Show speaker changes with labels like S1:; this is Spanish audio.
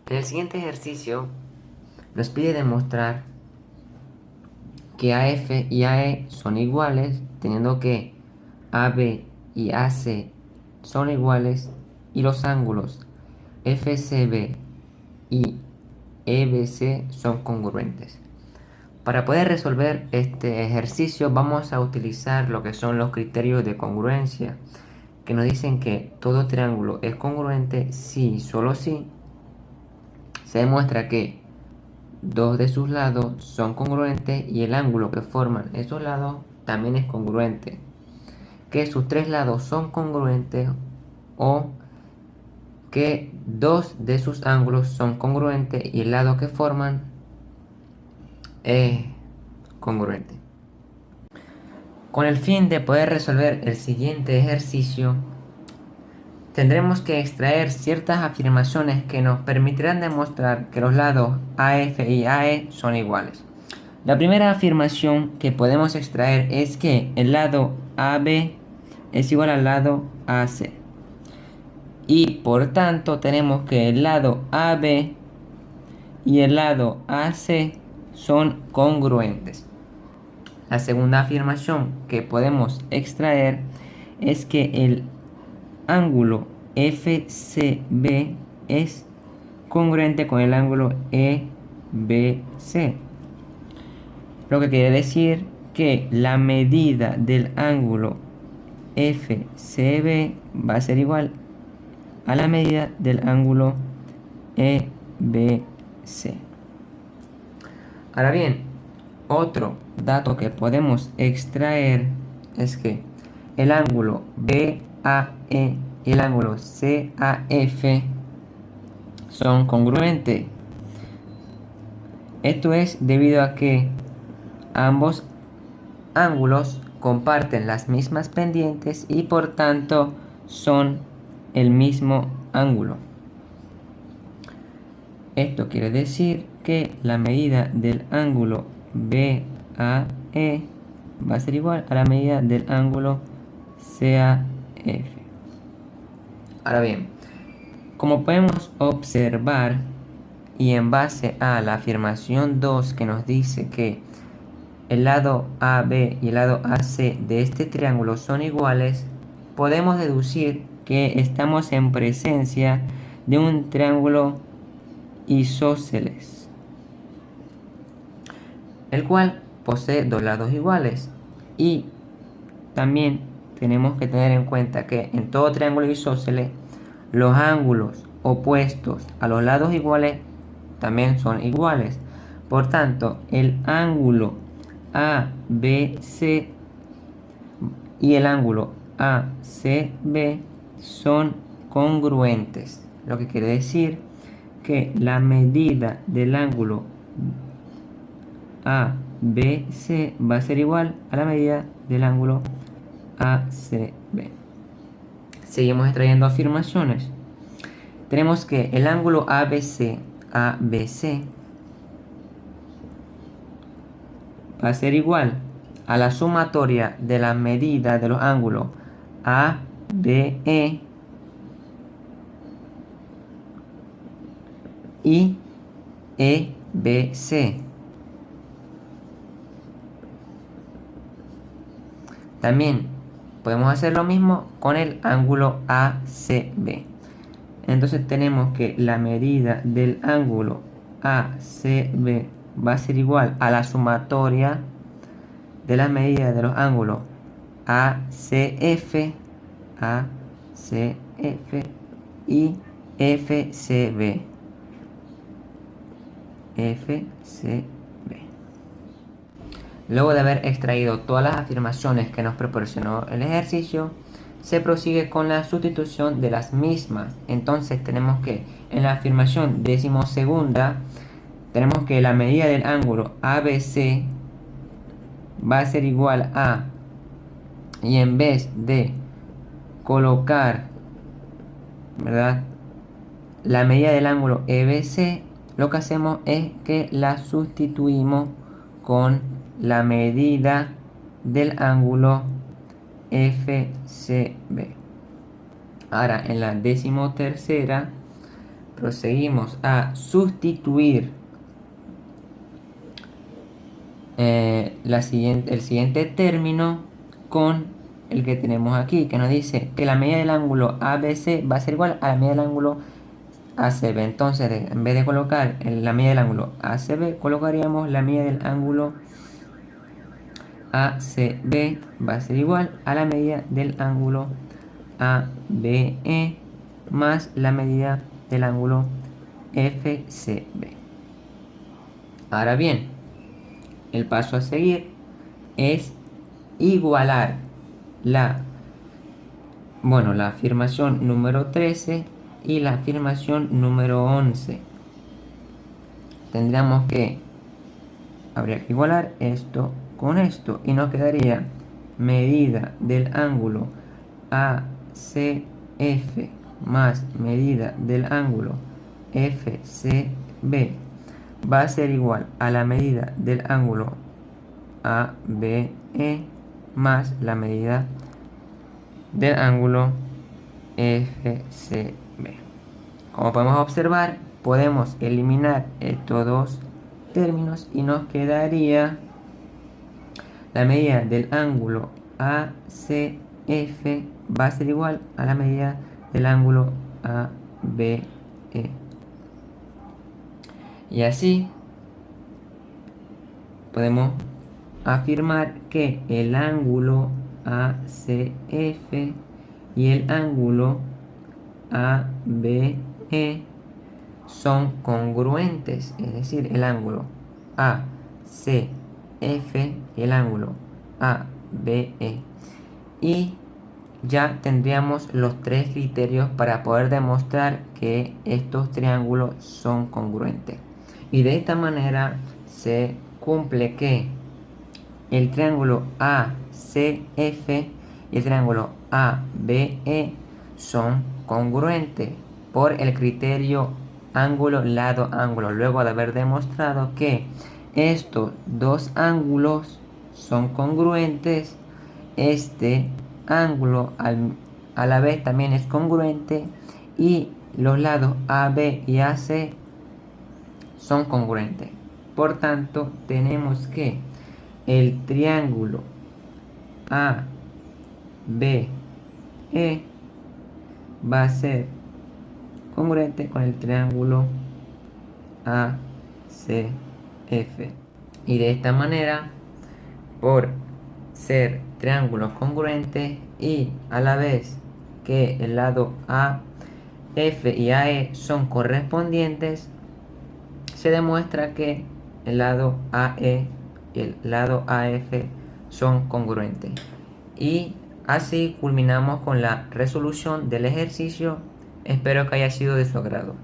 S1: El siguiente ejercicio nos pide demostrar que AF y AE son iguales, teniendo que AB y AC son iguales y los ángulos FCB y EBC son congruentes. Para poder resolver este ejercicio vamos a utilizar lo que son los criterios de congruencia, que nos dicen que todo triángulo es congruente si, solo si, se demuestra que dos de sus lados son congruentes y el ángulo que forman esos lados también es congruente, que sus tres lados son congruentes o que dos de sus ángulos son congruentes y el lado que forman es congruente. Con el fin de poder resolver el siguiente ejercicio, tendremos que extraer ciertas afirmaciones que nos permitirán demostrar que los lados AF y AE son iguales. La primera afirmación que podemos extraer es que el lado AB es igual al lado AC. Y por tanto tenemos que el lado AB y el lado AC son congruentes. La segunda afirmación que podemos extraer es que el ángulo FCB es congruente con el ángulo EBC. Lo que quiere decir que la medida del ángulo FCB va a ser igual a la medida del ángulo EBC. Ahora bien, otro dato que podemos extraer es que el ángulo BAE y el ángulo CAF son congruentes. Esto es debido a que ambos ángulos comparten las mismas pendientes y por tanto son el mismo ángulo. Esto quiere decir que la medida del ángulo BAE va a ser igual a la medida del ángulo CAF. Ahora bien, como podemos observar y en base a la afirmación 2 que nos dice que el lado AB y el lado AC de este triángulo son iguales, podemos deducir que estamos en presencia de un triángulo isósceles, el cual posee dos lados iguales. Y también tenemos que tener en cuenta que en todo triángulo isósceles los ángulos opuestos a los lados iguales también son iguales. Por tanto, el ángulo ABC y el ángulo ACB son congruentes, lo que quiere decir que la medida del ángulo ABC va a ser igual a la medida del ángulo ACB. Seguimos extrayendo afirmaciones. Tenemos que el ángulo ABC va a ser igual a la sumatoria de la medida de los ángulos ABE y EBC. También podemos hacer lo mismo con el ángulo ACB. Entonces tenemos que la medida del ángulo ACB va a ser igual a la sumatoria de la medida de los ángulos ACF y FCB. Luego de haber extraído todas las afirmaciones que nos proporcionó el ejercicio, se prosigue con la sustitución de las mismas. Entonces tenemos que en la afirmación decimosegunda tenemos que la medida del ángulo ABC va a ser igual a, y en vez de colocar, ¿verdad?, la medida del ángulo EBC, lo que hacemos es que la sustituimos con la medida del ángulo FCB. Ahora en la decimotercera proseguimos a sustituir el siguiente término con el que tenemos aquí, que nos dice que la medida del ángulo ABC va a ser igual a la medida del ángulo ACB. Entonces, en vez de colocar la medida del ángulo ACB, colocaríamos la medida del ángulo ACB va a ser igual a la medida del ángulo ABE más la medida del ángulo FCB. Ahora bien, el paso a seguir es igualar la afirmación número 13 y la afirmación número 11. Habría que igualar esto con esto y nos quedaría medida del ángulo ACF más medida del ángulo FCB va a ser igual a la medida del ángulo ABE más la medida del ángulo FCB. Como podemos observar, podemos eliminar estos dos términos y nos quedaría la medida del ángulo ACF va a ser igual a la medida del ángulo ABE. Y así podemos afirmar que el ángulo ACF y el ángulo ABE son congruentes, es decir, el ángulo ACF y el ángulo ABE. Y ya tendríamos los tres criterios para poder demostrar que estos triángulos son congruentes. Y de esta manera se cumple que el triángulo ACF y el triángulo ABE son congruentes por el criterio ángulo, lado, ángulo, luego de haber demostrado que estos dos ángulos son congruentes. Este ángulo a la vez también es congruente y los lados AB y AC son congruentes. Por tanto, tenemos que el triángulo ABE va a ser congruente con el triángulo ACF. Y de esta manera, por ser triángulos congruentes y a la vez que el lado AF y AE son correspondientes, se demuestra que el lado AE y el lado AF son congruentes. Y así culminamos con la resolución del ejercicio. Espero que haya sido de su agrado.